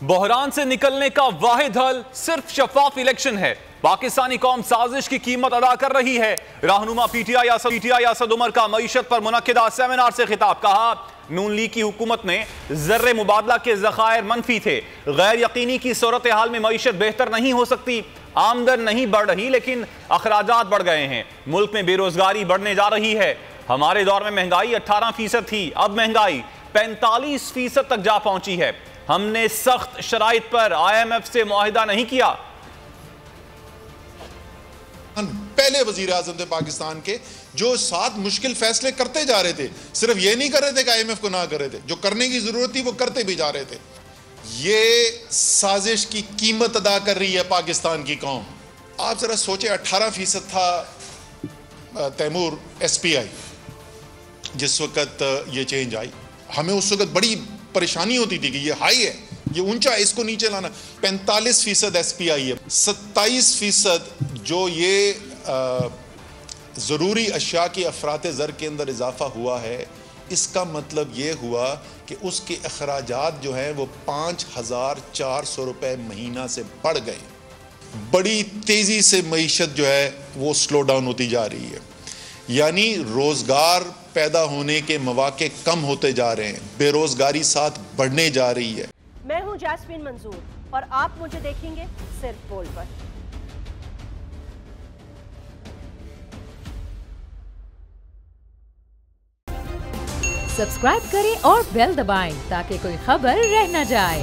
बहरान से निकलने का वाहिद हल सिर्फ शफाफ इलेक्शन है। पाकिस्तानी कौम साजिश की कीमत अदा कर रही है। रहनुमा पीटीआई असद उमर का मईशत पर मुनक्किदा सेमिनार से खिताब। कहा, नून लीग की हुकूमत में ज़र्रे मुबादला के ज़खायर मनफी थे। गैर यकीनी की सूरत हाल में मईशत बेहतर नहीं हो सकती। आमदन नहीं बढ़ रही लेकिन अखराजात बढ़ गए हैं। मुल्क में बेरोजगारी बढ़ने जा रही है। हमारे दौर में महंगाई 18% थी, अब महंगाई 45% तक जा पहुंची है। हमने सख्त शराइत पर IMF से मुआहिदा नहीं किया। पहले वजीर आजम थे पाकिस्तान के जो 7 मुश्किल फैसले करते जा रहे थे। सिर्फ ये नहीं कर रहे थे कि IMF को ना कर रहे थे, जो करने की जरूरत थी वो करते भी जा रहे थे। ये साजिश की कीमत अदा कर रही है पाकिस्तान की कौम। आप जरा सोचे, 18% था तैमूर SPI जिस वक्त ये चेंज आई। हमें उस वक्त बड़ी परेशानी होती थी कि ये हाई है, ये ऊंचा है, इसको नीचे लाना। 45% SPI है। 27% जो ये ज़रूरी अशिया की अफरात ज़र के अंदर इजाफा हुआ है, इसका मतलब ये हुआ कि उसके अखराजात जो हैं वो 5400 रुपये महीना से बढ़ गए। बड़ी तेज़ी से मईशत जो है वो स्लो डाउन होती जा रही है, यानी रोज़गार पैदा होने के मौके कम होते जा रहे हैं, बेरोज़गारी साथ बढ़ने जा रही है। मैं हूं जैस्मीन मंजूर और आप मुझे देखेंगे सिर्फ बोल पर। सब्सक्राइब करें और बेल दबाएं ताकि कोई खबर रह न जाए।